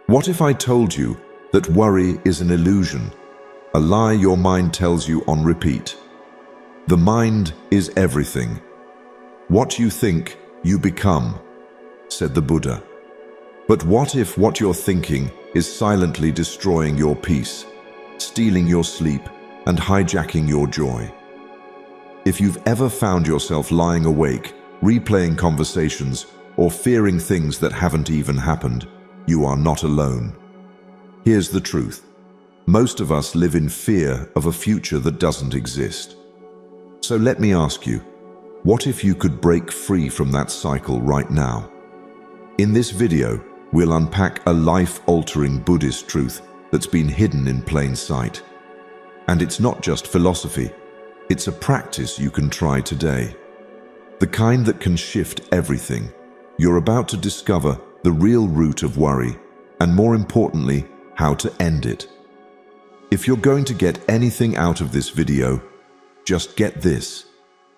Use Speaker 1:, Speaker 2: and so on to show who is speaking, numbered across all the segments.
Speaker 1: What if I told you that worry is an illusion, a lie your mind tells you on repeat? The mind is everything. What you think, you become, said the Buddha. But what if what you're thinking is silently destroying your peace, stealing your sleep, and hijacking your joy? If you've ever found yourself lying awake, replaying conversations, or fearing things that haven't even happened, you are not alone. Here's the truth. Most of us live in fear of a future that doesn't exist. So let me ask you, what if you could break free from that cycle right now? In this video, we'll unpack a life-altering Buddhist truth that's been hidden in plain sight. And it's not just philosophy, it's a practice you can try today. The kind that can shift everything. You're about to discover the real root of worry, and more importantly, how to end it. If you're going to get anything out of this video, just get this.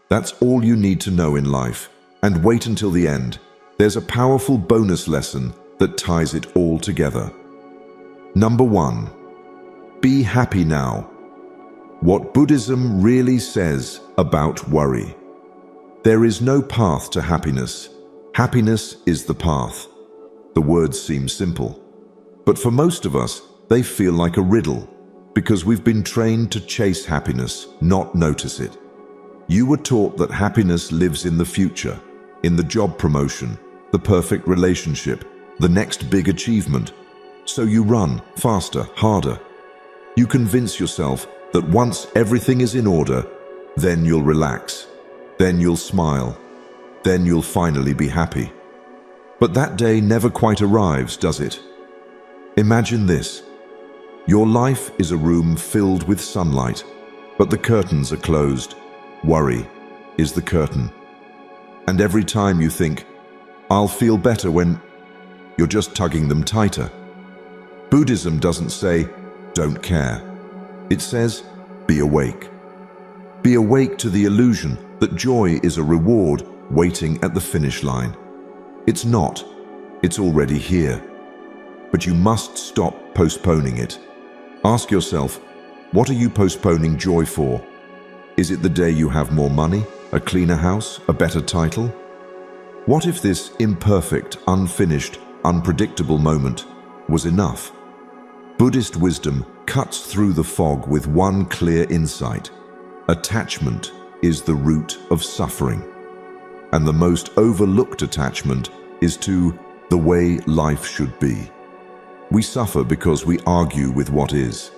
Speaker 1: That's all you need to know in life. And wait until the end. There's a powerful bonus lesson that ties it all together. Number 1. Be happy now. What Buddhism really says about worry. There is no path to happiness. Happiness is the path. The words seem simple, but for most of us, they feel like a riddle, because we've been trained to chase happiness, not notice it. You were taught that happiness lives in the future, in the job promotion, the perfect relationship, the next big achievement. So you run faster, harder. You convince yourself that once everything is in order, then you'll relax, then you'll smile, then you'll finally be happy. But that day never quite arrives, does it? Imagine this. Your life is a room filled with sunlight, but the curtains are closed. Worry is the curtain. And every time you think, I'll feel better when, you're just tugging them tighter. Buddhism doesn't say, don't care. It says, be awake. Be awake to the illusion that joy is a reward waiting at the finish line. It's not. It's already here. But you must stop postponing it. Ask yourself, what are you postponing joy for? Is it the day you have more money, a cleaner house, a better title? What if this imperfect, unfinished, unpredictable moment was enough? Buddhist wisdom cuts through the fog with one clear insight. Attachment is the root of suffering. And the most overlooked attachment is to the way life should be. We suffer because we argue with what is.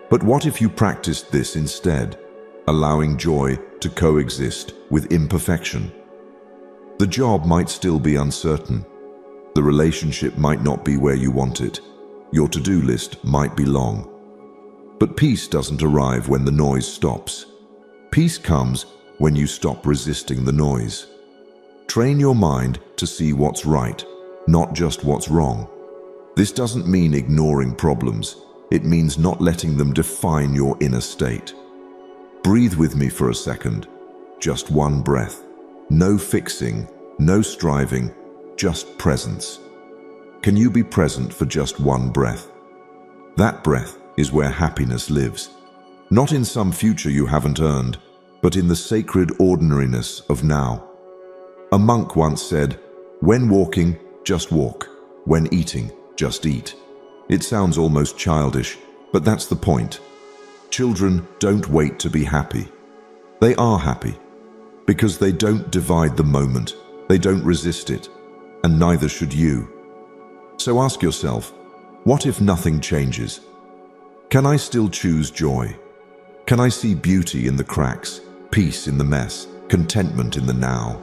Speaker 1: But what if you practiced this instead, allowing joy to coexist with imperfection? The job might still be uncertain. The relationship might not be where you want it. Your to-do list might be long. But peace doesn't arrive when the noise stops. Peace comes when you stop resisting the noise. Train your mind to see what's right, not just what's wrong. This doesn't mean ignoring problems. It means not letting them define your inner state. Breathe with me for a second. Just one breath. No fixing, no striving, just presence. Can you be present for just one breath? That breath is where happiness lives. Not in some future you haven't earned, but in the sacred ordinariness of now. A monk once said, when walking, just walk. When eating, just eat. It sounds almost childish, but that's the point. Children don't wait to be happy. They are happy because they don't divide the moment, they don't resist it, and neither should you. So ask yourself, what if nothing changes? Can I still choose joy? Can I see beauty in the cracks, peace in the mess, contentment in the now?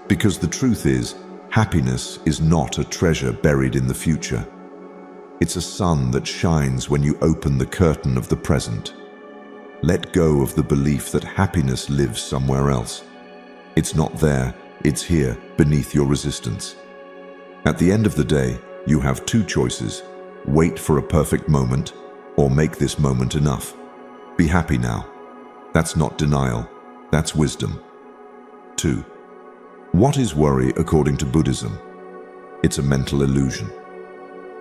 Speaker 1: Because the truth is, happiness is not a treasure buried in the future. It's a sun that shines when you open the curtain of the present. Let go of the belief that happiness lives somewhere else. It's not there, it's here, beneath your resistance. At the end of the day, you have two choices: wait for a perfect moment, or make this moment enough. Be happy now. That's not denial, that's wisdom. 2. What is worry according to Buddhism? It's a mental illusion.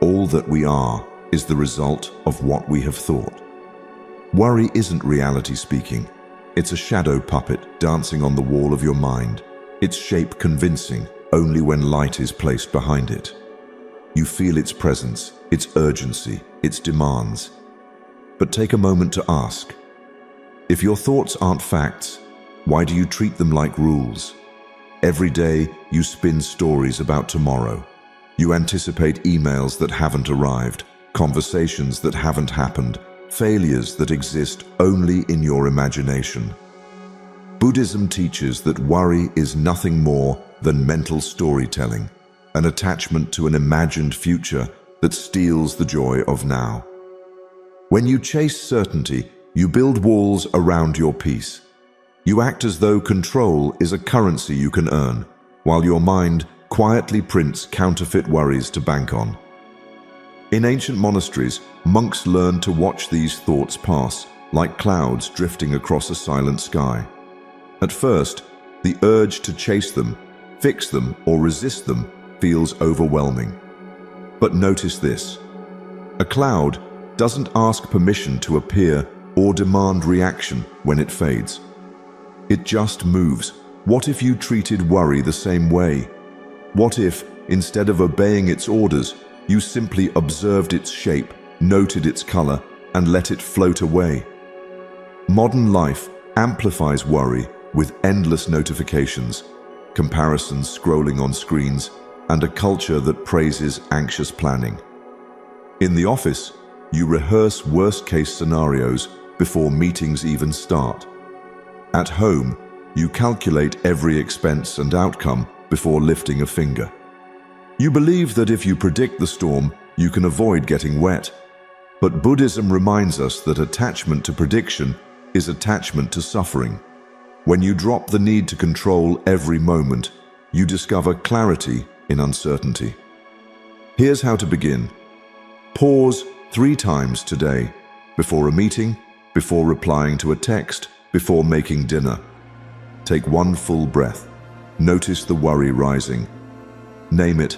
Speaker 1: All that we are is the result of what we have thought. Worry isn't reality speaking. It's a shadow puppet dancing on the wall of your mind, its shape convincing only when light is placed behind it. You feel its presence, its urgency, its demands. But take a moment to ask, if your thoughts aren't facts, why do you treat them like rules? Every day you spin stories about tomorrow. You anticipate emails that haven't arrived, conversations that haven't happened, failures that exist only in your imagination. Buddhism teaches that worry is nothing more than mental storytelling, an attachment to an imagined future that steals the joy of now. When you chase certainty, you build walls around your peace. You act as though control is a currency you can earn, while your mind quietly prints counterfeit worries to bank on. In ancient monasteries, monks learned to watch these thoughts pass, like clouds drifting across a silent sky. At first, the urge to chase them, fix them, or resist them feels overwhelming. But notice this: a cloud doesn't ask permission to appear or demand reaction when it fades. It just moves. What if you treated worry the same way? What if, instead of obeying its orders, you simply observed its shape, noted its color, and let it float away? Modern life amplifies worry with endless notifications, comparisons scrolling on screens, and a culture that praises anxious planning. In the office, you rehearse worst-case scenarios before meetings even start. At home, you calculate every expense and outcome before lifting a finger. You believe that if you predict the storm, you can avoid getting wet. But Buddhism reminds us that attachment to prediction is attachment to suffering. When you drop the need to control every moment, you discover clarity in uncertainty. Here's how to begin. Pause 3 times today, before a meeting, before replying to a text, before making dinner. Take 1 full breath. Notice the worry rising. Name it.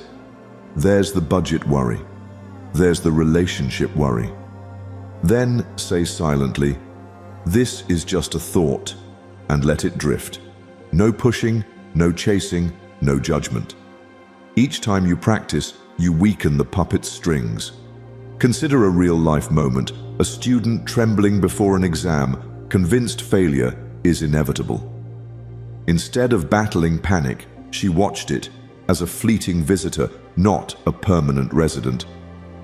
Speaker 1: There's the budget worry. There's the relationship worry. Then say silently, "This is just a thought," and let it drift. No pushing, no chasing, no judgment. Each time you practice, you weaken the puppet's strings. Consider a real-life moment, a student trembling before an exam, convinced failure is inevitable. Instead of battling panic, she watched it as a fleeting visitor, not a permanent resident,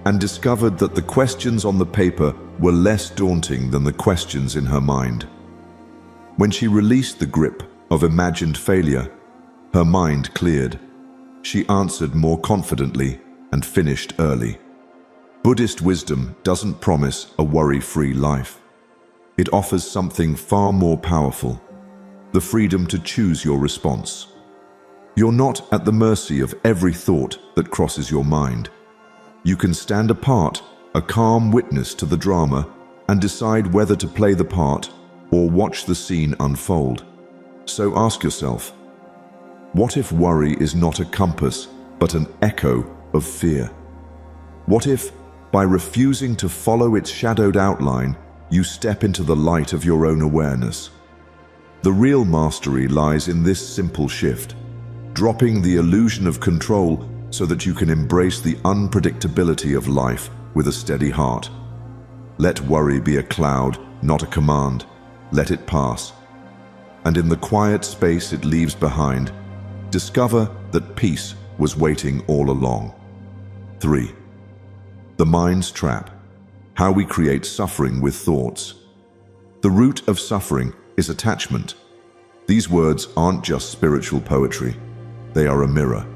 Speaker 1: and discovered that the questions on the paper were less daunting than the questions in her mind. When she released the grip of imagined failure, her mind cleared. She answered more confidently and finished early. Buddhist wisdom doesn't promise a worry-free life. It offers something far more powerful: the freedom to choose your response. You're not at the mercy of every thought that crosses your mind. You can stand apart, a calm witness to the drama, and decide whether to play the part or watch the scene unfold. So ask yourself, what if worry is not a compass, but an echo of fear? What if, by refusing to follow its shadowed outline, you step into the light of your own awareness? The real mastery lies in this simple shift, dropping the illusion of control so that you can embrace the unpredictability of life with a steady heart. Let worry be a cloud, not a command. Let it pass. And in the quiet space it leaves behind, discover that peace was waiting all along. 3. The mind's trap: how we create suffering with thoughts. The root of suffering is attachment. These words aren't just spiritual poetry. They are a mirror,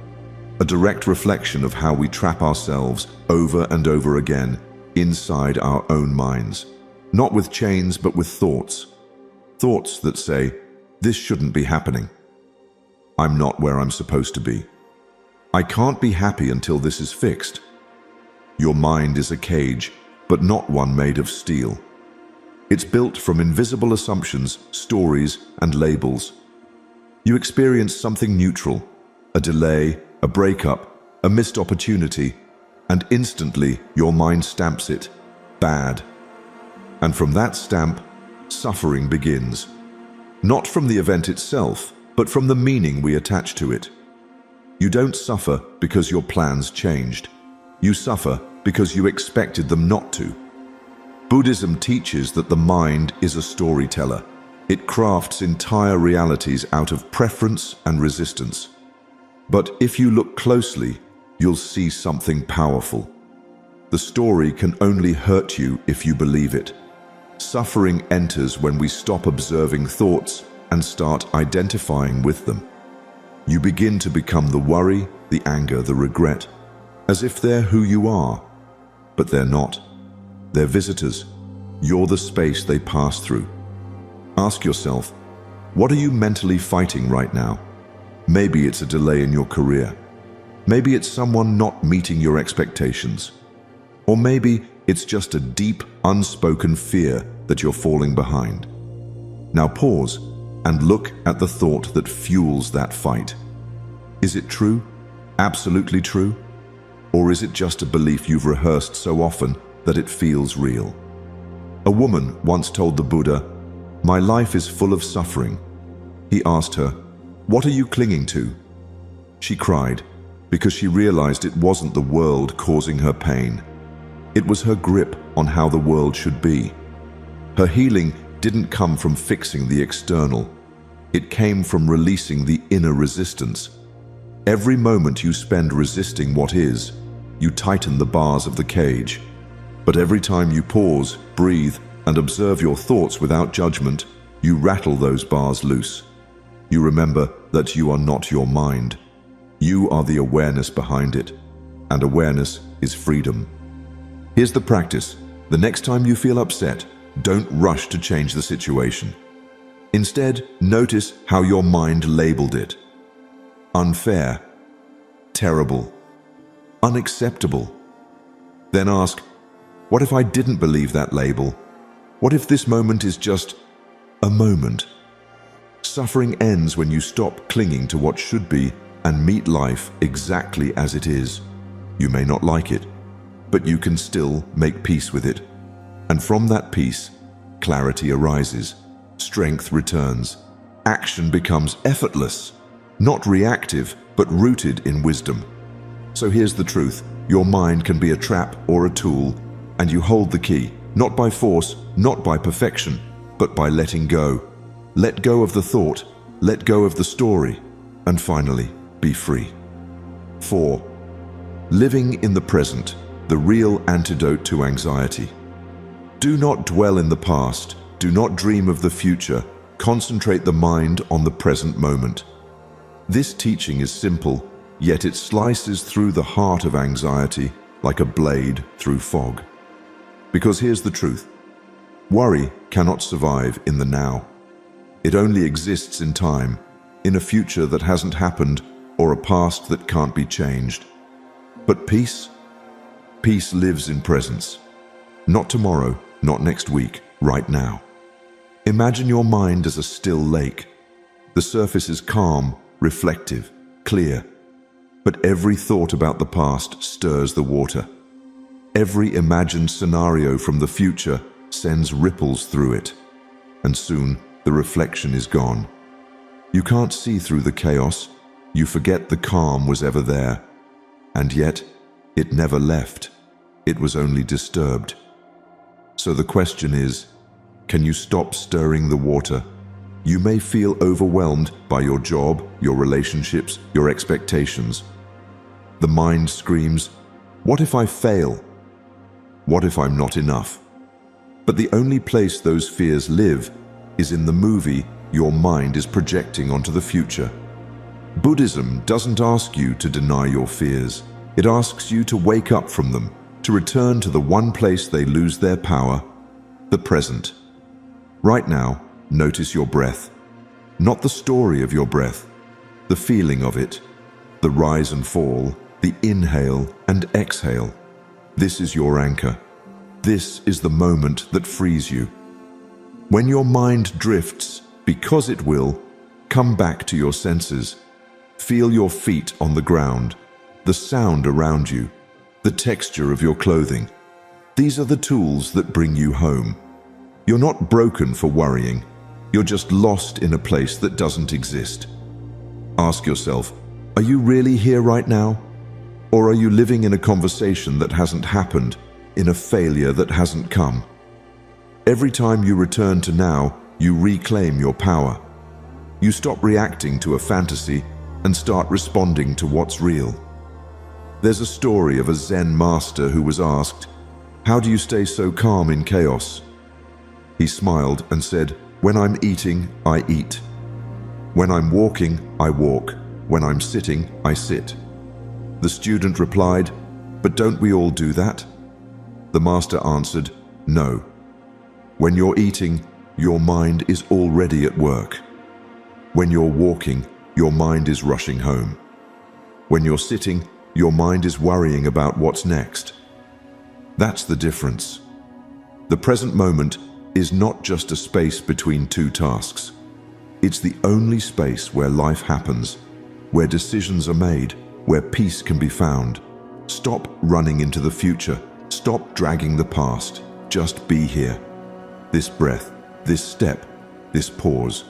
Speaker 1: a direct reflection of how we trap ourselves over and over again inside our own minds, not with chains but with thoughts. Thoughts that say, "This shouldn't be happening. I'm not where I'm supposed to be. I can't be happy until this is fixed." Your mind is a cage, but not one made of steel. It's built from invisible assumptions, stories, and labels. You experience something neutral, a delay, a breakup, a missed opportunity, and instantly your mind stamps it, bad. And from that stamp, suffering begins. Not from the event itself, but from the meaning we attach to it. You don't suffer because your plans changed. You suffer because you expected them not to. Buddhism teaches that the mind is a storyteller. It crafts entire realities out of preference and resistance. But if you look closely, you'll see something powerful. The story can only hurt you if you believe it. Suffering enters when we stop observing thoughts and start identifying with them. You begin to become the worry, the anger, the regret, as if they're who you are. But they're not. They're visitors. You're the space they pass through. Ask yourself, what are you mentally fighting right now? Maybe it's a delay in your career. Maybe it's someone not meeting your expectations. Or maybe it's just a deep, unspoken fear that you're falling behind. Now pause and look at the thought that fuels that fight. Is it true? Absolutely true? Or is it just a belief you've rehearsed so often that it feels real? A woman once told the Buddha, "My life is full of suffering." He asked her, "What are you clinging to?" She cried because she realized it wasn't the world causing her pain. It was her grip on how the world should be. Her healing didn't come from fixing the external. It came from releasing the inner resistance. Every moment you spend resisting what is, you tighten the bars of the cage. But every time you pause, breathe, and observe your thoughts without judgment, you rattle those bars loose. You remember that you are not your mind. You are the awareness behind it, and awareness is freedom. Here's the practice. The next time you feel upset, don't rush to change the situation. Instead, notice how your mind labeled it. Unfair, terrible, unacceptable. Then ask, what if I didn't believe that label? What if this moment is just a moment? Suffering ends when you stop clinging to what should be and meet life exactly as it is. You may not like it, but you can still make peace with it. And from that peace, clarity arises, strength returns, action becomes effortless, not reactive, but rooted in wisdom. So here's the truth. Your mind can be a trap or a tool, and you hold the key, not by force, not by perfection, but by letting go. Let go of the thought, let go of the story, and finally, be free. 4. Living in the present, the real antidote to anxiety. Do not dwell in the past, do not dream of the future, concentrate the mind on the present moment. This teaching is simple, yet it slices through the heart of anxiety like a blade through fog. Because here's the truth. Worry cannot survive in the now. It only exists in time, in a future that hasn't happened or a past that can't be changed. But peace? Peace lives in presence. Not tomorrow, not next week, right now. Imagine your mind as a still lake. The surface is calm, reflective, clear. But every thought about the past stirs the water. Every imagined scenario from the future sends ripples through it. And soon, the reflection is gone. You can't see through the chaos. You forget the calm was ever there. And yet, it never left. It was only disturbed. So the question is, can you stop stirring the water? You may feel overwhelmed by your job, your relationships, your expectations. The mind screams, what if I fail? What if I'm not enough? But the only place those fears live is in the movie your mind is projecting onto the future. Buddhism doesn't ask you to deny your fears. It asks you to wake up from them, to return to the one place they lose their power, the present. Right now, notice your breath. Not the story of your breath, the feeling of it, the rise and fall, the inhale and exhale. This is your anchor. This is the moment that frees you. When your mind drifts, because it will, come back to your senses. Feel your feet on the ground, the sound around you, the the texture of your clothing. These are the tools that bring you home. You're not broken for worrying. You're just lost in a place that doesn't exist. Ask yourself, are you really here right now? Or are you living in a conversation that hasn't happened, in a failure that hasn't come? Every time you return to now, you reclaim your power. You stop reacting to a fantasy and start responding to what's real. There's a story of a Zen master who was asked, "How do you stay so calm in chaos?" He smiled and said, "When I'm eating, I eat. When I'm walking, I walk. When I'm sitting, I sit." The student replied, "But don't we all do that?" The master answered, "No. When you're eating, your mind is already at work. When you're walking, your mind is rushing home. When you're sitting, your mind is worrying about what's next." That's the difference. The present moment is not just a space between two tasks. It's the only space where life happens, where decisions are made, where peace can be found. Stop running into the future. Stop dragging the past. Just be here. This breath, this step, this pause.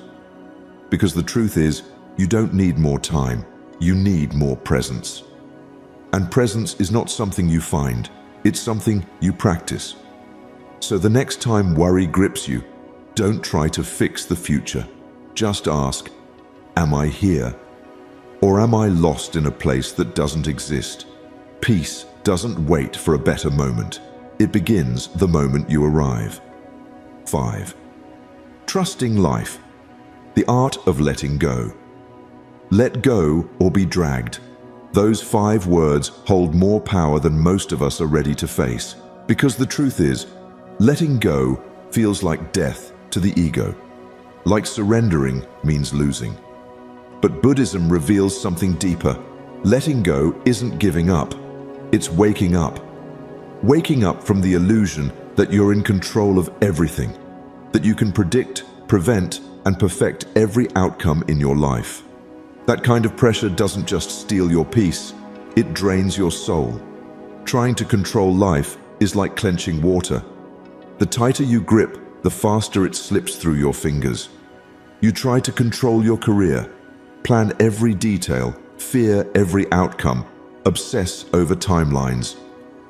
Speaker 1: Because the truth is, you don't need more time. You need more presence. And presence is not something you find. It's something you practice. So the next time worry grips you, don't try to fix the future. Just ask, am I here? Or am I lost in a place that doesn't exist? Peace doesn't wait for a better moment. It begins the moment you arrive. 5. Trusting life. The art of letting go. Let go or be dragged. Those 5 words hold more power than most of us are ready to face. Because the truth is, letting go feels like death to the ego. Like surrendering means losing. But Buddhism reveals something deeper. Letting go isn't giving up. It's waking up. Waking up from the illusion that you're in control of everything, that you can predict, prevent, and perfect every outcome in your life. That kind of pressure doesn't just steal your peace, it drains your soul. Trying to control life is like clenching water. The tighter you grip, the faster it slips through your fingers. You try to control your career, plan every detail, fear every outcome, obsess over timelines.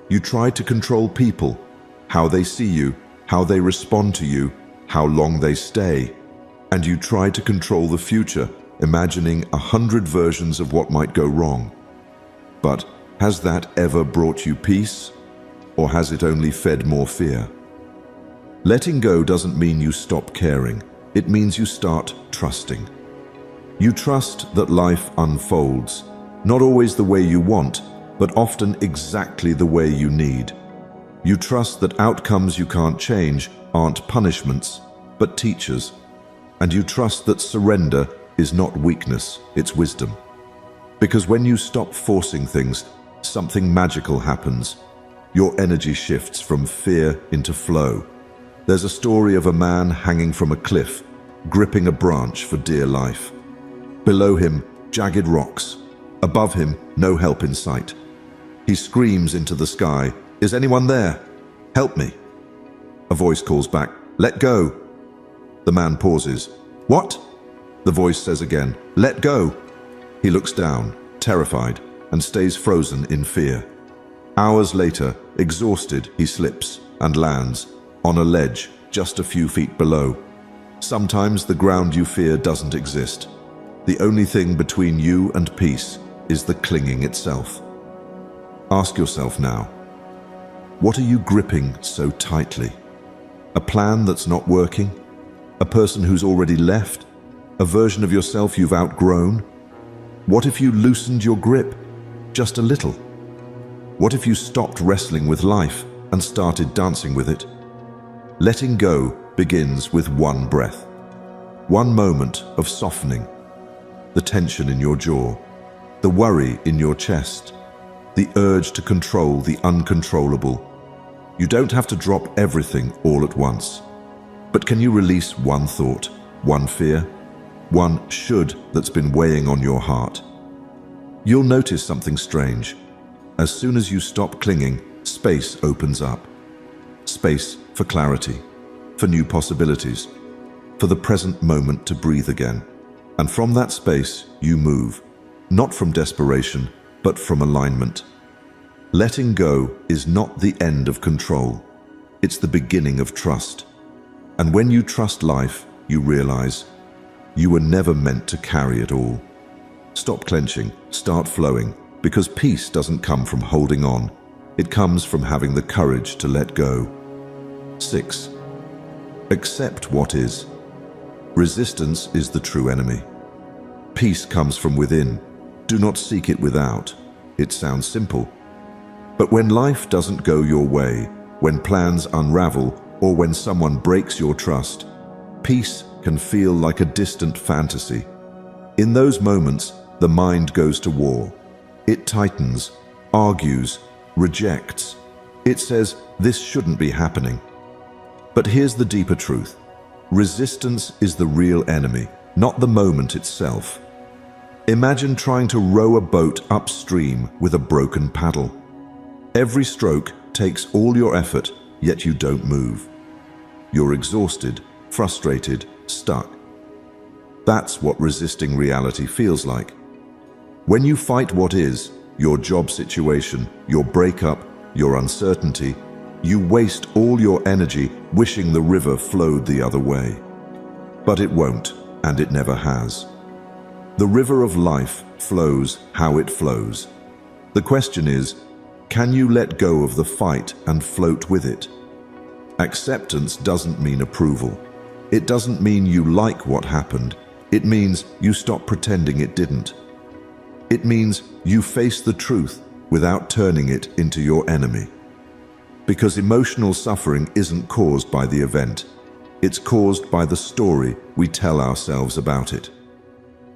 Speaker 1: You try to control people, how they see you, how they respond to you, how long they stay. And you try to control the future, imagining 100 versions of what might go wrong. But has that ever brought you peace? Or has it only fed more fear? Letting go doesn't mean you stop caring. It means you start trusting. You trust that life unfolds, not always the way you want, but often exactly the way you need. You trust that outcomes you can't change aren't punishments, but teachers. And you trust that surrender is not weakness, it's wisdom. Because when you stop forcing things, something magical happens. Your energy shifts from fear into flow. There's a story of a man hanging from a cliff, gripping a branch for dear life. Below him, jagged rocks. Above him, no help in sight. He screams into the sky, "Is anyone there? Help me." A voice calls back, "Let go." The man pauses. "What?" The voice says again, "Let go." He looks down, terrified, and stays frozen in fear. Hours later, exhausted, he slips and lands on a ledge just a few feet below. Sometimes the ground you fear doesn't exist. The only thing between you and peace is the clinging itself. Ask yourself now, what are you gripping so tightly? A plan that's not working? A person who's already left? A version of yourself you've outgrown? What if you loosened your grip just a little? What if you stopped wrestling with life and started dancing with it? Letting go begins with one breath, one moment of softening, the tension in your jaw, the worry in your chest, the urge to control the uncontrollable. You don't have to drop everything all at once. But can you release one thought, one fear, one should that's been weighing on your heart? You'll notice something strange. as soon as you stop clinging, space opens up. Space for clarity, for new possibilities, for the present moment to breathe again. And from that space, you move, not from desperation, but from alignment. Letting go is not the end of control. It's the beginning of trust. And when you trust life, you realize you were never meant to carry it all. Stop clenching, start flowing, because peace doesn't come from holding on. It comes from having the courage to let go. 6. Accept what is. Resistance is the true enemy. Peace comes from within. Do not seek it without. It sounds simple. But when life doesn't go your way, when plans unravel, or when someone breaks your trust, peace can feel like a distant fantasy. In those moments, the mind goes to war. It tightens, argues, rejects. It says, this shouldn't be happening. But here's the deeper truth. Resistance is the real enemy, not the moment itself. Imagine trying to row a boat upstream with a broken paddle. Every stroke takes all your effort, yet you don't move. You're exhausted, frustrated, stuck. That's what resisting reality feels like. When you fight what is, your job situation, your breakup, your uncertainty, you waste all your energy wishing the river flowed the other way. But it won't, and it never has. The river of life flows how it flows. The question is, can you let go of the fight and float with it? Acceptance doesn't mean approval. It doesn't mean you like what happened. It means you stop pretending it didn't. It means you face the truth without turning it into your enemy. Because emotional suffering isn't caused by the event. It's caused by the story we tell ourselves about it.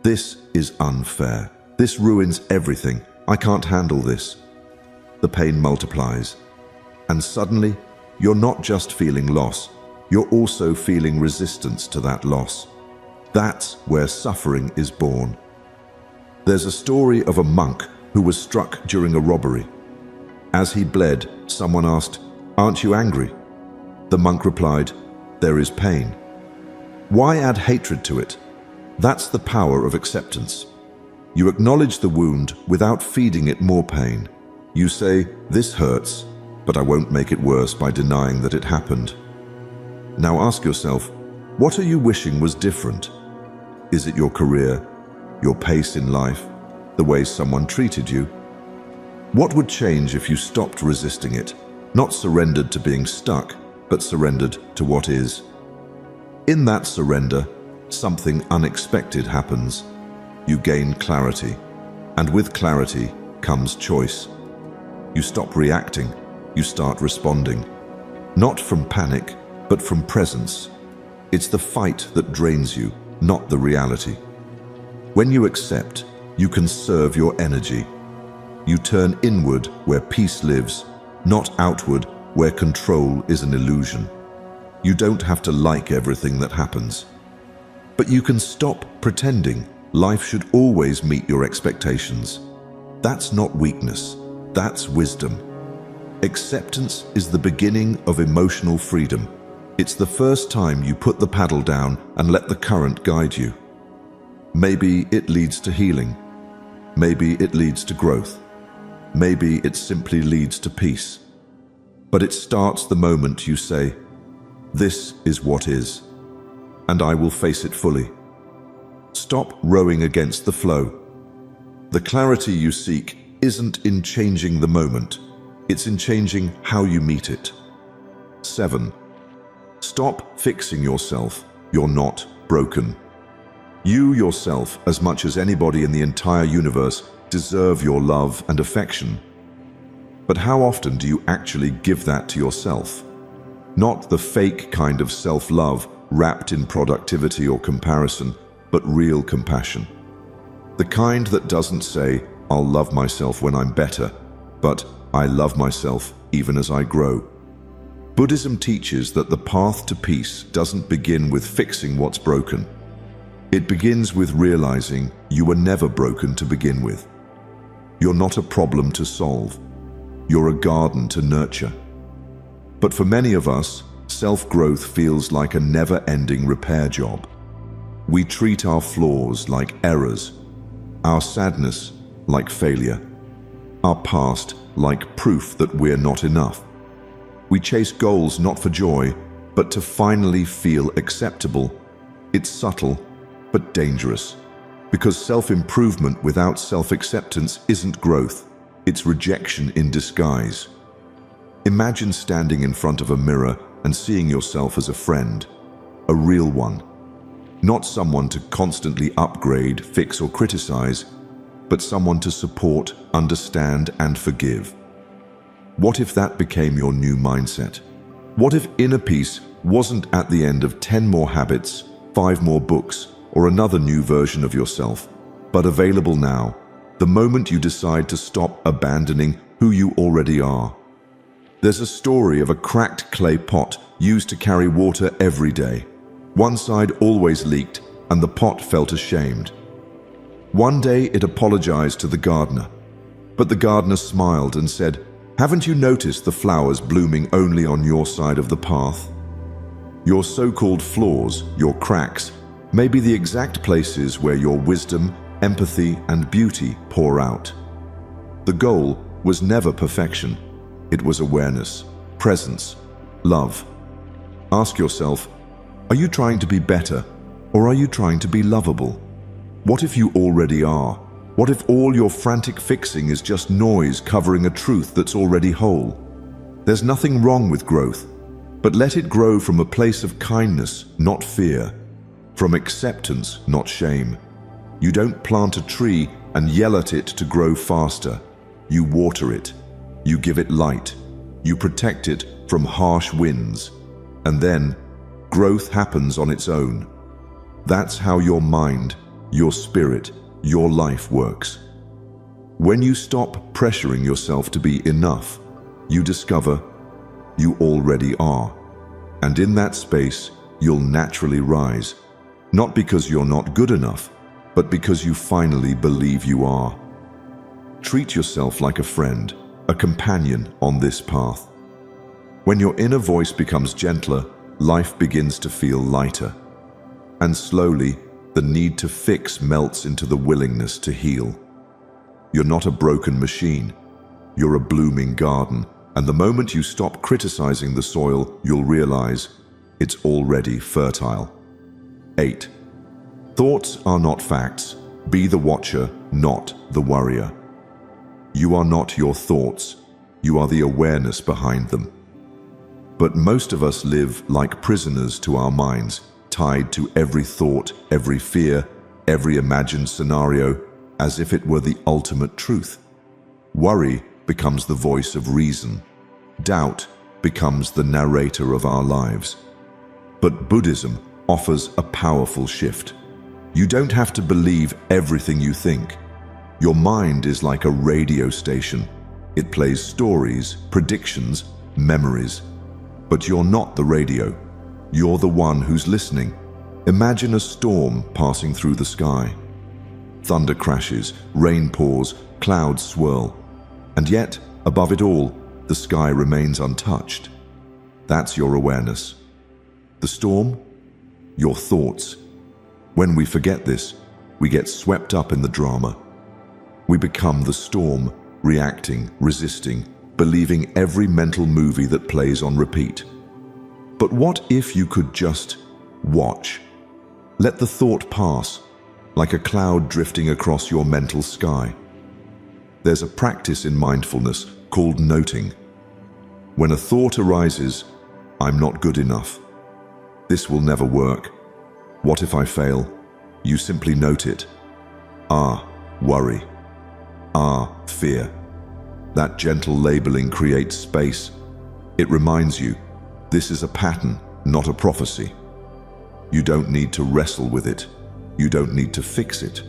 Speaker 1: This is unfair. This ruins everything. I can't handle this. The pain multiplies. And suddenly, you're not just feeling loss, you're also feeling resistance to that loss. That's where suffering is born. There's a story of a monk who was struck during a robbery. As he bled, someone asked, "Aren't you angry?" The monk replied, "There is pain." Why add hatred to it? That's the power of acceptance. You acknowledge the wound without feeding it more pain. You say, "This hurts, but I won't make it worse by denying that it happened." Now ask yourself, what are you wishing was different? Is it your career, your pace in life, the way someone treated you? What would change if you stopped resisting it, not surrendered to being stuck, but surrendered to what is? In that surrender, something unexpected happens. You gain clarity, and with clarity comes choice. You stop reacting, you start responding. Not from panic, but from presence. It's the fight that drains you, not the reality. When you accept, you conserve your energy. You turn inward where peace lives, not outward where control is an illusion. You don't have to like everything that happens. But you can stop pretending life should always meet your expectations. That's not weakness, that's wisdom. Acceptance is the beginning of emotional freedom. It's the first time you put the paddle down and let the current guide you. Maybe it leads to healing. Maybe it leads to growth. Maybe it simply leads to peace. But it starts the moment you say, "This is what is, and I will face it fully." Stop rowing against the flow. The clarity you seek isn't in changing the moment. It's in changing how you meet it. 7. Stop fixing yourself. You're not broken. You yourself, as much as anybody in the entire universe, deserve your love and affection. But how often do you actually give that to yourself? Not the fake kind of self-love wrapped in productivity or comparison, but real compassion. The kind that doesn't say, "I'll love myself when I'm better," but "I love myself even as I grow." Buddhism teaches that the path to peace doesn't begin with fixing what's broken. It begins with realizing you were never broken to begin with. You're not a problem to solve. you're a garden to nurture. But for many of us, self-growth feels like a never-ending repair job. We treat our flaws like errors, our sadness like failure, our past like proof that we're not enough. We chase goals not for joy, but to finally feel acceptable. It's subtle, but dangerous, because self-improvement without self-acceptance isn't growth, it's rejection in disguise. Imagine standing in front of a mirror and seeing yourself as a friend, a real one. Not someone to constantly upgrade, fix, or criticize, but someone to support, understand, and forgive. What if that became your new mindset? What if inner peace wasn't at the end of 10 more habits, 5 more books, or another new version of yourself, but available now, the moment you decide to stop abandoning who you already are? There's a story of a cracked clay pot used to carry water every day. One side always leaked, and the pot felt ashamed. One day it apologized to the gardener, but the gardener smiled and said, "Haven't you noticed the flowers blooming only on your side of the path? Your so-called flaws, your cracks, may be the exact places where your wisdom, empathy, and beauty pour out." The goal was never perfection. It was awareness, presence, love. Ask yourself, are you trying to be better, or are you trying to be lovable? What if you already are? What if all your frantic fixing is just noise covering a truth that's already whole? There's nothing wrong with growth, but let it grow from a place of kindness, not fear, from acceptance, not shame. You don't plant a tree and yell at it to grow faster. You water it. You give it light. You protect it from harsh winds. And then, growth happens on its own. That's how your mind, your spirit, your life works. When you stop pressuring yourself to be enough, you discover you already are. And in that space, you'll naturally rise. Not because you're not good enough, but because you finally believe you are. Treat yourself like a friend, a companion on this path. When your inner voice becomes gentler, life begins to feel lighter. And slowly, the need to fix melts into the willingness to heal. You're not a broken machine. You're a blooming garden. And the moment you stop criticizing the soil, you'll realize it's already fertile. 8. Thoughts are not facts. Be the watcher, not the worrier. You are not your thoughts. You are the awareness behind them. But most of us live like prisoners to our minds, tied to every thought, every fear, every imagined scenario, as if it were the ultimate truth. Worry becomes the voice of reason. Doubt becomes the narrator of our lives. But Buddhism offers a powerful shift. You don't have to believe everything you think. Your mind is like a radio station. It plays stories, predictions, memories. But you're not the radio. You're the one who's listening. Imagine a storm passing through the sky. Thunder crashes, rain pours, clouds swirl. And yet, above it all, the sky remains untouched. That's your awareness. The storm? Your thoughts. When we forget this, we get swept up in the drama. We become the storm, reacting, resisting, believing every mental movie that plays on repeat. But what if you could just watch? Let the thought pass, like a cloud drifting across your mental sky. There's a practice in mindfulness called noting. When a thought arises, I'm not good enough. This will never work. What if I fail? You simply note it. Ah, worry. Ah, fear. That gentle labeling creates space. It reminds you, this is a pattern, not a prophecy. You don't need to wrestle with it. You don't need to fix it.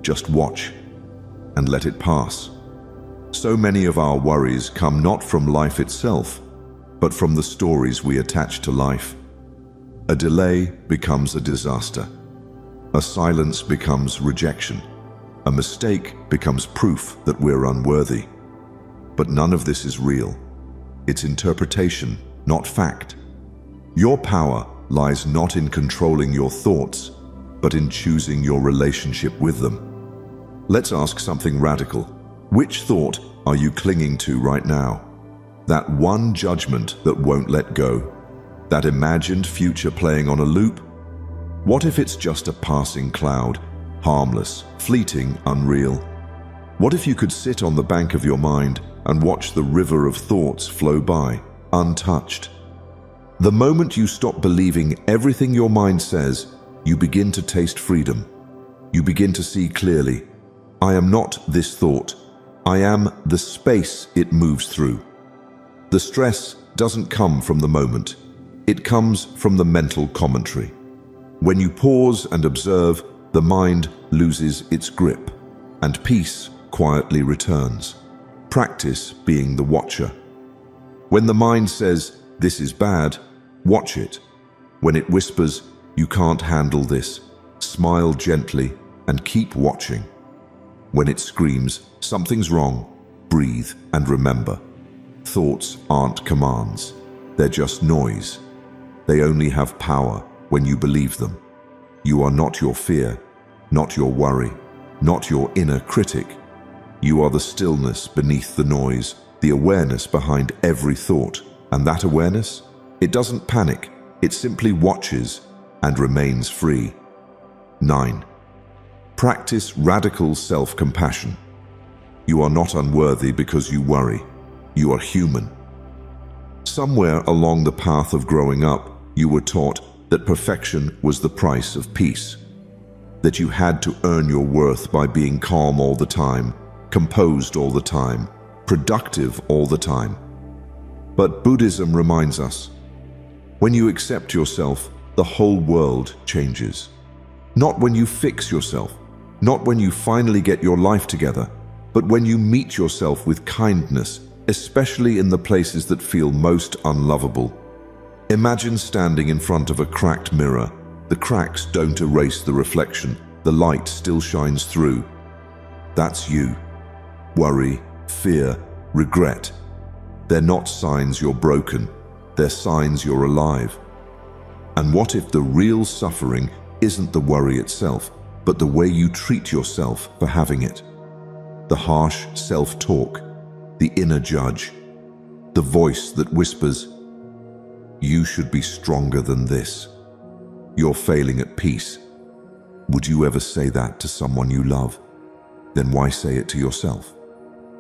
Speaker 1: Just watch and let it pass. So many of our worries come not from life itself, but from the stories we attach to life. A delay becomes a disaster. A silence becomes rejection. A mistake becomes proof that we're unworthy. but none of this is real. It's interpretation, not fact. Your power lies not in controlling your thoughts, but in choosing your relationship with them. Let's ask something radical. Which thought are you clinging to right now? That one judgment that won't let go? That imagined future playing on a loop? What if it's just a passing cloud, harmless, fleeting, unreal? What if you could sit on the bank of your mind and watch the river of thoughts flow by, untouched? The moment you stop believing everything your mind says, you begin to taste freedom. You begin to see clearly. I am not this thought. I am the space it moves through. The stress doesn't come from the moment. It comes from the mental commentary. When you pause and observe, the mind loses its grip, and peace quietly returns. Practice being the watcher. When the mind says, "This is bad," watch it. When it whispers, "You can't handle this," smile gently and keep watching. When it screams, "Something's wrong," breathe and remember. Thoughts aren't commands. They're just noise. They only have power when you believe them. You are not your fear, not your worry, not your inner critic. You are the stillness beneath the noise, the awareness behind every thought. And that awareness? It doesn't panic. It simply watches and remains free. 9. Practice radical self-compassion. You are not unworthy because you worry. You are human. Somewhere along the path of growing up, you were taught that perfection was the price of peace, that you had to earn your worth by being calm all the time, composed all the time, productive all the time. But Buddhism reminds us, when you accept yourself, the whole world changes. Not when you fix yourself, not when you finally get your life together, but when you meet yourself with kindness, especially in the places that feel most unlovable. Imagine standing in front of a cracked mirror. The cracks don't erase the reflection. The light still shines through. That's you. Worry, fear, regret. They're not signs you're broken. They're signs you're alive. And what if the real suffering isn't the worry itself, but the way you treat yourself for having it? The harsh self-talk, the inner judge, the voice that whispers, "You should be stronger than this. You're failing at peace." Would you ever say that to someone you love? Then why say it to yourself?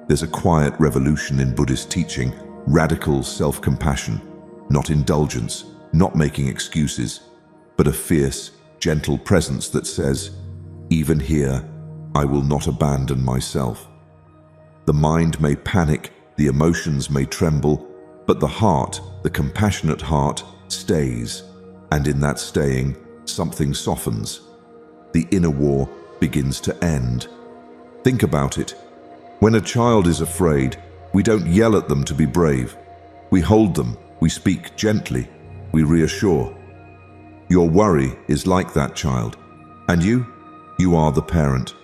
Speaker 1: There's a quiet revolution in Buddhist teaching, radical self-compassion, not indulgence, not making excuses, but a fierce, gentle presence that says, "Even here, I will not abandon myself." The mind may panic, the emotions may tremble, but the heart, the compassionate heart, stays. And in that staying, something softens. The inner war begins to end. Think about it. When a child is afraid, we don't yell at them to be brave. We hold them, we speak gently, we reassure. Your worry is like that child. And you are the parent.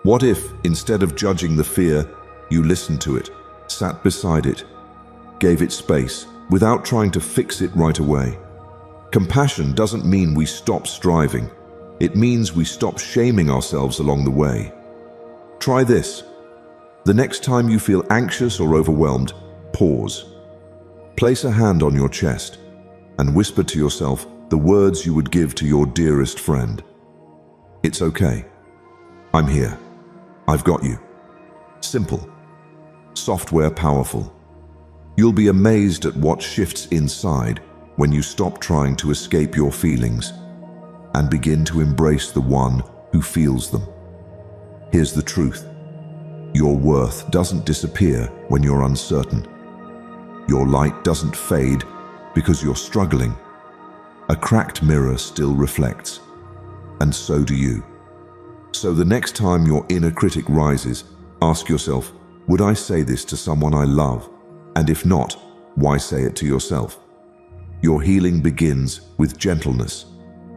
Speaker 1: What if, instead of judging the fear, you listened to it, sat beside it, gave it space, without trying to fix it right away? Compassion doesn't mean we stop striving. It means we stop shaming ourselves along the way. Try this. The next time you feel anxious or overwhelmed, pause. Place a hand on your chest and whisper to yourself the words you would give to your dearest friend. "It's okay. I'm here. I've got you." Simple. Software powerful. You'll be amazed at what shifts inside when you stop trying to escape your feelings and begin to embrace the one who feels them. Here's the truth. Your worth doesn't disappear when you're uncertain. Your light doesn't fade because you're struggling. A cracked mirror still reflects, and so do you. So the next time your inner critic rises, ask yourself, would I say this to someone I love? And if not, why say it to yourself? Your healing begins with gentleness.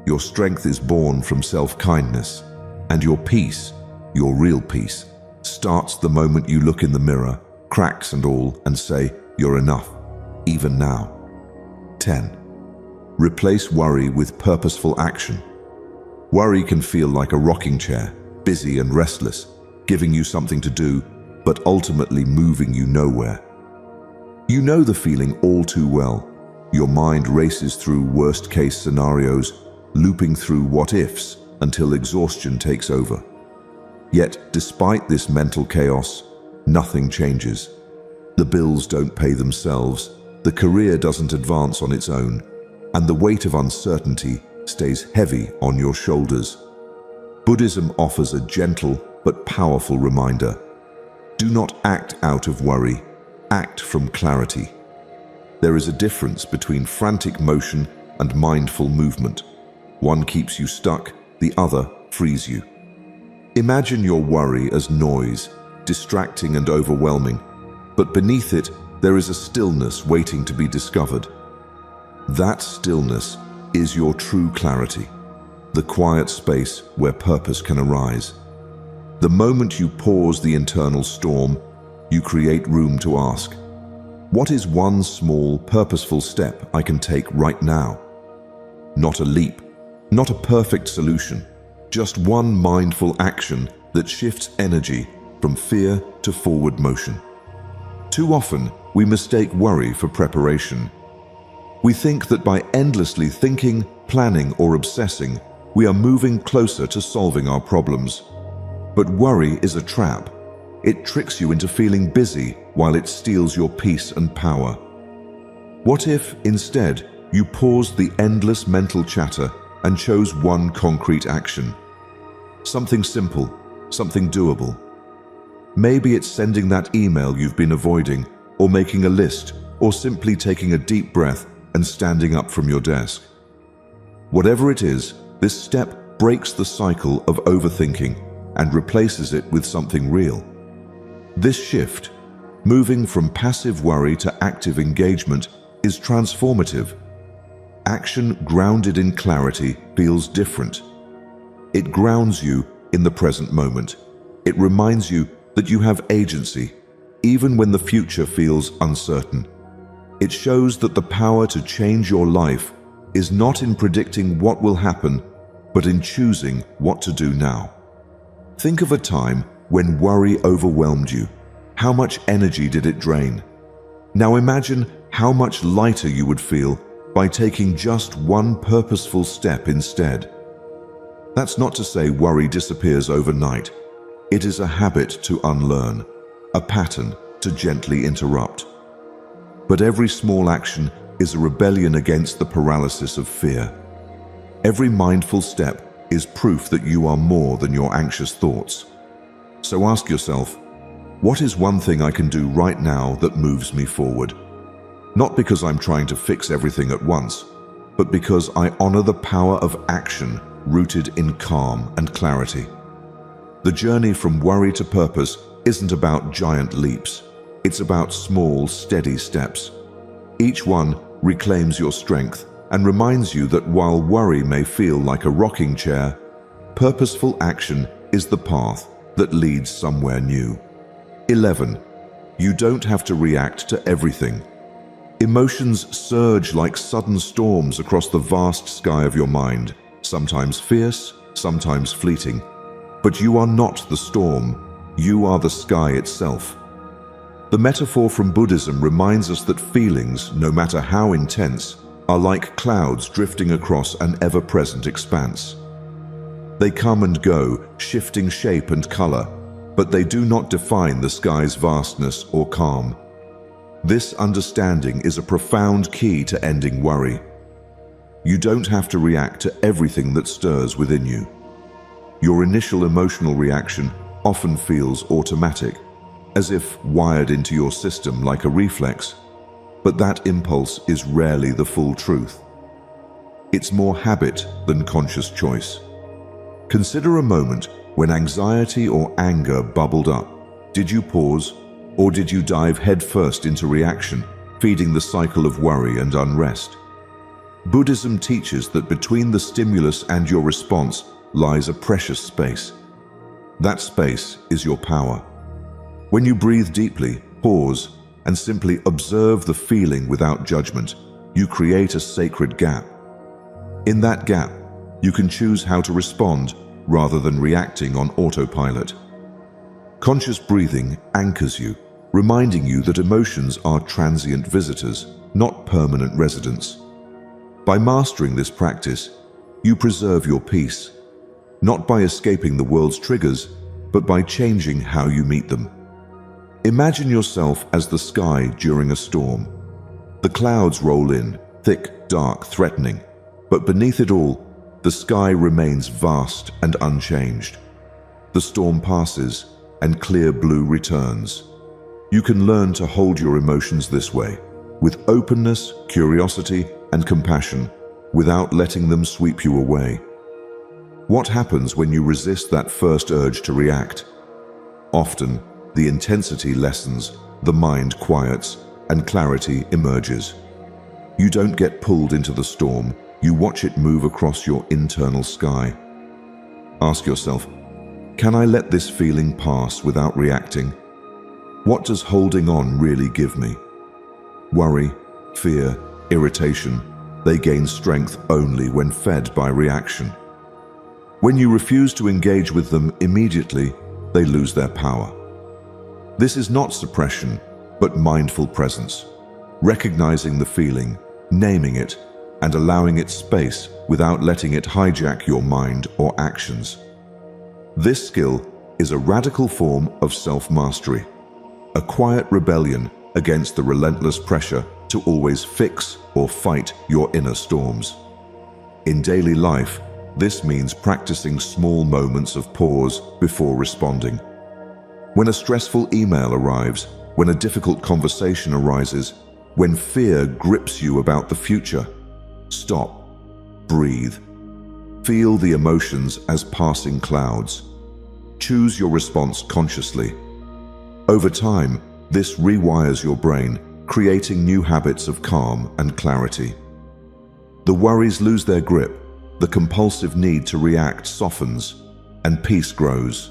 Speaker 1: Your strength is born from self-kindness. And your peace, your real peace, starts the moment you look in the mirror cracks and all, and say, "You're enough, even now." 10. Replace worry with purposeful action. Worry can feel like a rocking chair, busy and restless, giving you something to do, but ultimately moving you nowhere. You know the feeling all too well. Your mind races through worst-case scenarios, looping through what-ifs until exhaustion takes over. Yet, despite this mental chaos, nothing changes. The bills don't pay themselves, the career doesn't advance on its own, and the weight of uncertainty stays heavy on your shoulders. Buddhism offers a gentle but powerful reminder. Do not act out of worry, act from clarity. There is a difference between frantic motion and mindful movement. One keeps you stuck, the other frees you. Imagine your worry as noise, distracting and overwhelming, but beneath it, there is a stillness waiting to be discovered. That stillness is your true clarity, the quiet space where purpose can arise. The moment you pause the internal storm, you create room to ask, what is one small, purposeful step I can take right now? Not a leap, not a perfect solution, just one mindful action that shifts energy from fear to forward motion. Too often, we mistake worry for preparation. We think that by endlessly thinking, planning, or obsessing, we are moving closer to solving our problems. But worry is a trap. It tricks you into feeling busy while it steals your peace and power. What if, instead, you paused the endless mental chatter and chose one concrete action? Something simple, something doable. Maybe it's sending that email you've been avoiding, or making a list, or simply taking a deep breath and standing up from your desk. Whatever it is, this step breaks the cycle of overthinking and replaces it with something real. This shift, moving from passive worry to active engagement, is transformative. Action grounded in clarity feels different. It grounds you in the present moment. It reminds you that you have agency, even when the future feels uncertain. It shows that the power to change your life is not in predicting what will happen, but in choosing what to do now. Think of a time when worry overwhelmed you. How much energy did it drain? Now imagine how much lighter you would feel by taking just one purposeful step instead. That's not to say worry disappears overnight. It is a habit to unlearn, a pattern to gently interrupt. But every small action is a rebellion against the paralysis of fear. Every mindful step is proof that you are more than your anxious thoughts. So ask yourself, what is one thing I can do right now that moves me forward? Not because I'm trying to fix everything at once, but because I honor the power of action rooted in calm and clarity. The journey from worry to purpose isn't about giant leaps. It's about small, steady steps. Each one reclaims your strength and reminds you that while worry may feel like a rocking chair, purposeful action is the path that leads somewhere new. 11. You don't have to react to everything. Emotions surge like sudden storms across the vast sky of your mind, sometimes fierce, sometimes fleeting. But you are not the storm, you are the sky itself. The metaphor from Buddhism reminds us that feelings, no matter how intense, are like clouds drifting across an ever-present expanse. They come and go, shifting shape and color, but they do not define the sky's vastness or calm. This understanding is a profound key to ending worry. You don't have to react to everything that stirs within you. Your initial emotional reaction often feels automatic, as if wired into your system like a reflex. But that impulse is rarely the full truth. It's more habit than conscious choice. Consider a moment when anxiety or anger bubbled up. Did you pause, or did you dive headfirst into reaction, feeding the cycle of worry and unrest? Buddhism teaches that between the stimulus and your response lies a precious space. That space is your power. When you breathe deeply, pause, and simply observe the feeling without judgment, you create a sacred gap. In that gap, you can choose how to respond rather than reacting on autopilot. Conscious breathing anchors you, reminding you that emotions are transient visitors, not permanent residents. By mastering this practice, you preserve your peace, not by escaping the world's triggers, but by changing how you meet them. Imagine yourself as the sky during a storm. The clouds roll in, thick, dark, threatening, but beneath it all, the sky remains vast and unchanged. The storm passes, and clear blue returns. You can learn to hold your emotions this way, with openness, curiosity, and compassion, without letting them sweep you away. What happens when you resist that first urge to react? Often, the intensity lessens, the mind quiets, and clarity emerges. You don't get pulled into the storm, you watch it move across your internal sky. Ask yourself, can I let this feeling pass without reacting? What does holding on really give me? Worry, fear, irritation, they gain strength only when fed by reaction. When you refuse to engage with them immediately, they lose their power. This is not suppression, but mindful presence, recognizing the feeling, naming it, and allowing it space without letting it hijack your mind or actions. This skill is a radical form of self-mastery, a quiet rebellion against the relentless pressure to always fix or fight your inner storms. In daily life, this means practicing small moments of pause before responding. When a stressful email arrives, when a difficult conversation arises, when fear grips you about the future, stop, breathe. Feel the emotions as passing clouds. Choose your response consciously. Over time, this rewires your brain, creating new habits of calm and clarity. The worries lose their grip, the compulsive need to react softens, and peace grows.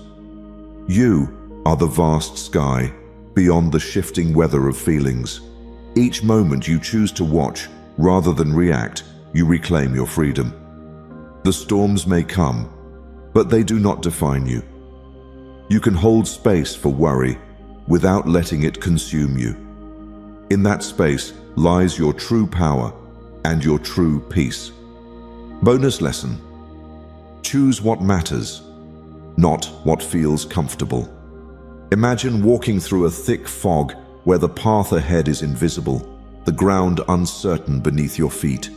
Speaker 1: You are the vast sky, beyond the shifting weather of feelings. Each moment you choose to watch, rather than react, you reclaim your freedom. The storms may come, but they do not define you. You can hold space for worry without letting it consume you. In that space lies your true power and your true peace. Bonus lesson: choose what matters, not what feels comfortable. Imagine walking through a thick fog where the path ahead is invisible, the ground uncertain beneath your feet.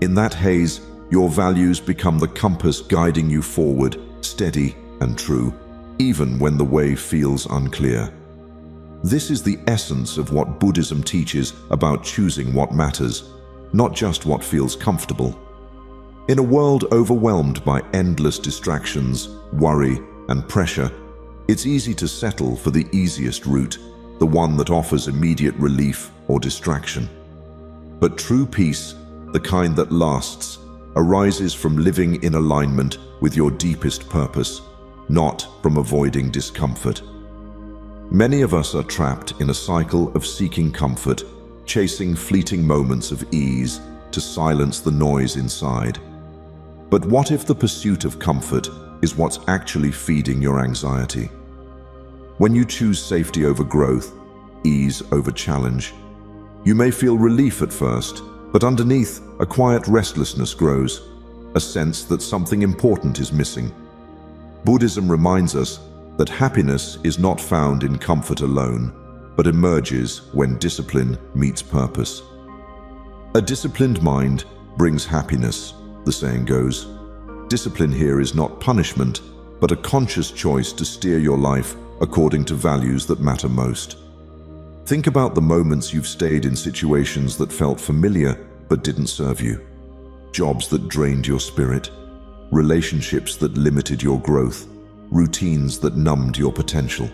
Speaker 1: In that haze, your values become the compass guiding you forward, steady and true, even when the way feels unclear. This is the essence of what Buddhism teaches about choosing what matters, not just what feels comfortable. In a world overwhelmed by endless distractions, worry, and pressure, it's easy to settle for the easiest route, the one that offers immediate relief or distraction. But true peace, the kind that lasts, arises from living in alignment with your deepest purpose, not from avoiding discomfort. Many of us are trapped in a cycle of seeking comfort, chasing fleeting moments of ease to silence the noise inside. But what if the pursuit of comfort is what's actually feeding your anxiety? When you choose safety over growth, ease over challenge, you may feel relief at first, but underneath, a quiet restlessness grows, a sense that something important is missing. Buddhism reminds us that happiness is not found in comfort alone, but emerges when discipline meets purpose. A disciplined mind brings happiness, the saying goes. Discipline here is not punishment, but a conscious choice to steer your life according to values that matter most. Think about the moments you've stayed in situations that felt familiar but didn't serve you. Jobs that drained your spirit, relationships that limited your growth, routines that numbed your potential.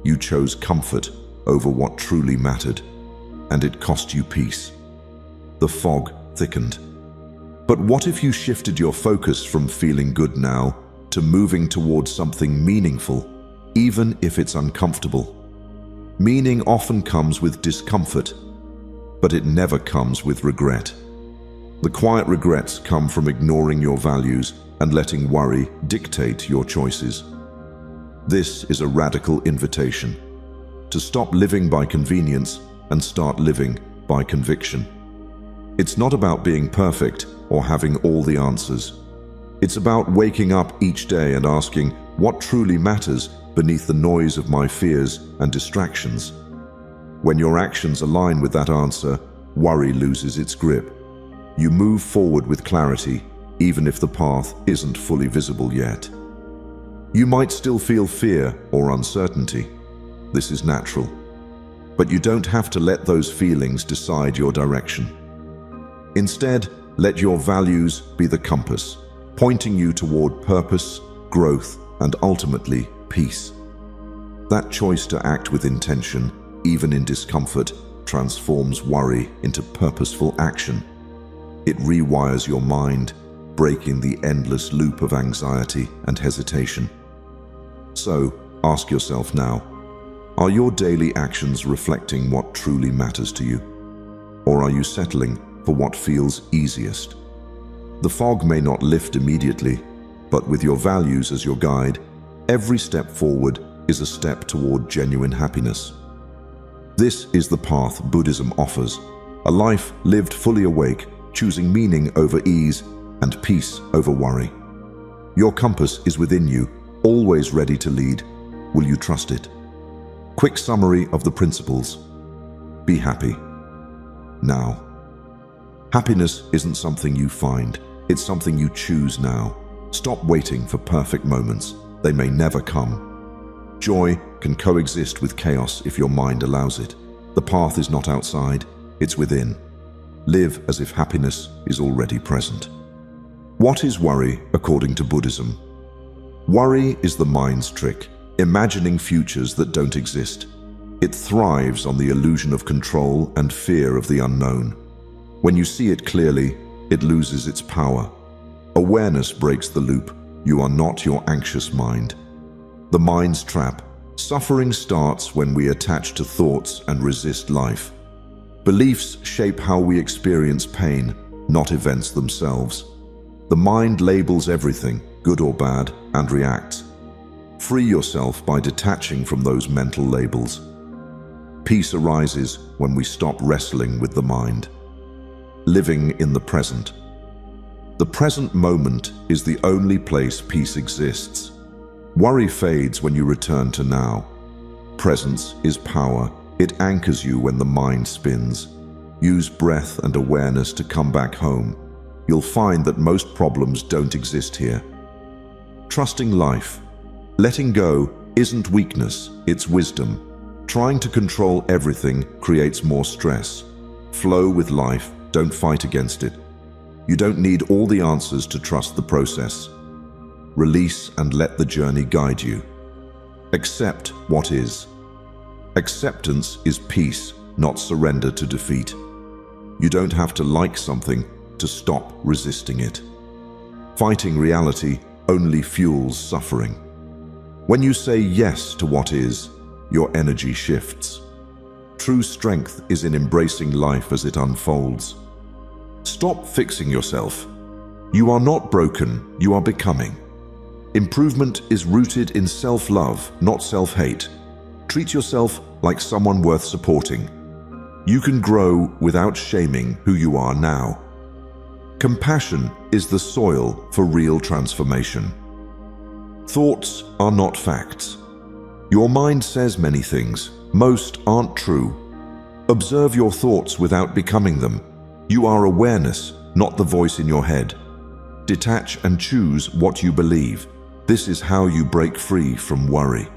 Speaker 1: You chose comfort over what truly mattered, and it cost you peace. The fog thickened. But what if you shifted your focus from feeling good now to moving towards something meaningful, even if it's uncomfortable? Meaning often comes with discomfort, but it never comes with regret. The quiet regrets come from ignoring your values and letting worry dictate your choices. This is a radical invitation to stop living by convenience and start living by conviction. It's not about being perfect or having all the answers. It's about waking up each day and asking what truly matters beneath the noise of my fears and distractions. When your actions align with that answer, worry loses its grip. You move forward with clarity, even if the path isn't fully visible yet. You might still feel fear or uncertainty. This is natural. But you don't have to let those feelings decide your direction. Instead, let your values be the compass, pointing you toward purpose, growth, and ultimately, peace. That choice to act with intention, even in discomfort, transforms worry into purposeful action. It rewires your mind, breaking the endless loop of anxiety and hesitation. So, ask yourself now, are your daily actions reflecting what truly matters to you? Or are you settling for what feels easiest? The fog may not lift immediately, but with your values as your guide, every step forward is a step toward genuine happiness. This is the path Buddhism offers, a life lived fully awake, choosing meaning over ease and peace over worry. Your compass is within you, always ready to lead. Will you trust it? Quick summary of the principles. Be happy. Now. Happiness isn't something you find, it's something you choose now. Stop waiting for perfect moments. They may never come. Joy can coexist with chaos if your mind allows it. The path is not outside, it's within. Live as if happiness is already present. What is worry according to Buddhism? Worry is the mind's trick, imagining futures that don't exist. It thrives on the illusion of control and fear of the unknown. When you see it clearly, it loses its power. Awareness breaks the loop. You are not your anxious mind. The mind's trap. Suffering starts when we attach to thoughts and resist life. Beliefs shape how we experience pain, not events themselves. The mind labels everything, good or bad, and reacts. Free yourself by detaching from those mental labels. Peace arises when we stop wrestling with the mind. Living in the present. The present moment is the only place peace exists. Worry fades when you return to now. Presence is power. It anchors you when the mind spins. Use breath and awareness to come back home. You'll find that most problems don't exist here. Trusting life. Letting go isn't weakness, it's wisdom. Trying to control everything creates more stress. Flow with life, don't fight against it. You don't need all the answers to trust the process. Release and let the journey guide you. Accept what is. Acceptance is peace, not surrender to defeat. You don't have to like something to stop resisting it. Fighting reality only fuels suffering. When you say yes to what is, your energy shifts. True strength is in embracing life as it unfolds. Stop fixing yourself. You are not broken, you are becoming. Improvement is rooted in self-love, not self-hate. Treat yourself like someone worth supporting. You can grow without shaming who you are now. Compassion is the soil for real transformation. Thoughts are not facts. Your mind says many things. Most aren't true. Observe your thoughts without becoming them. You are awareness, not the voice in your head. Detach and choose what you believe. This is how you break free from worry.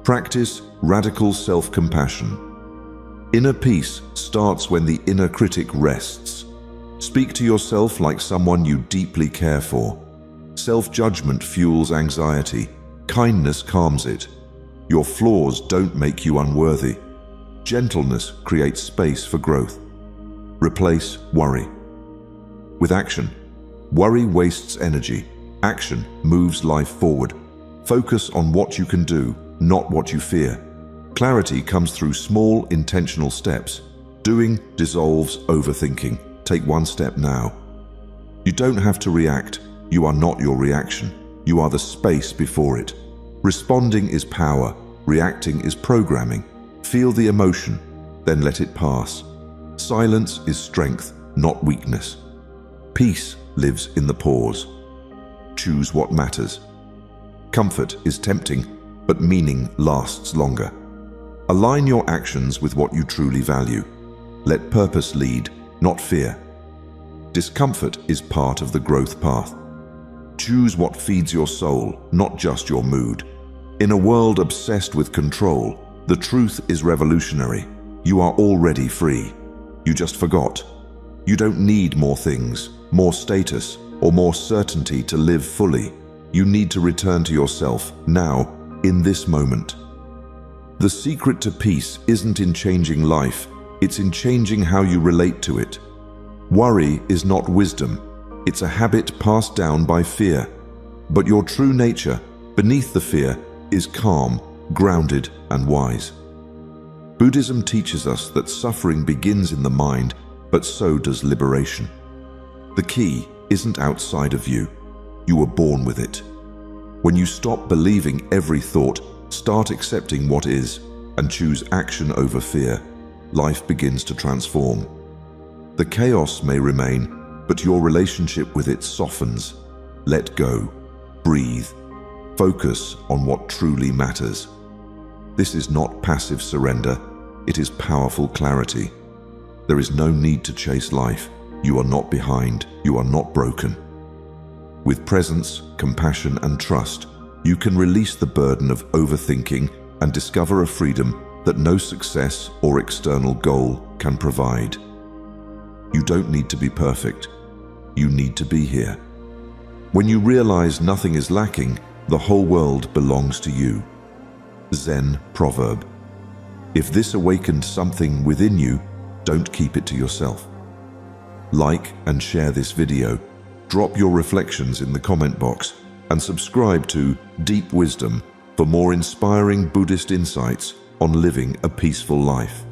Speaker 1: Practice radical self-compassion. Inner peace starts when the inner critic rests. Speak to yourself like someone you deeply care for. Self-judgment fuels anxiety. Kindness calms it. Your flaws don't make you unworthy. Gentleness creates space for growth. Replace worry with action. Worry wastes energy. Action moves life forward. Focus on what you can do, not what you fear. Clarity comes through small, intentional steps. Doing dissolves overthinking. Take one step now. You don't have to react. You are not your reaction. You are the space before it. Responding is power. Reacting is programming. Feel the emotion, then let it pass. Silence is strength, not weakness. Peace lives in the pause. Choose what matters. Comfort is tempting, but meaning lasts longer. Align your actions with what you truly value. Let purpose lead, not fear. Discomfort is part of the growth path. Choose what feeds your soul, not just your mood. In a world obsessed with control, the truth is revolutionary. You are already free. You just forgot. You don't need more things, more status, or more certainty to live fully. You need to return to yourself now, in this moment. The secret to peace isn't in changing life, it's in changing how you relate to it. Worry is not wisdom, it's a habit passed down by fear. But your true nature, beneath the fear, is calm, grounded, and wise. Buddhism teaches us that suffering begins in the mind, but so does liberation. The key isn't outside of you. You were born with it. When you stop believing every thought, start accepting what is, and choose action over fear, life begins to transform. The chaos may remain, but your relationship with it softens. Let go. Breathe. Focus on what truly matters. This is not passive surrender, it is powerful clarity. There is no need to chase life. You are not behind, you are not broken. With presence, compassion, and trust, you can release the burden of overthinking and discover a freedom that no success or external goal can provide. You don't need to be perfect. You need to be here. When you realize nothing is lacking, the whole world belongs to you. Zen proverb. If this awakened something within you, don't keep it to yourself. Like and share this video, drop your reflections in the comment box, and subscribe to Deep Wisdom for more inspiring Buddhist insights on living a peaceful life.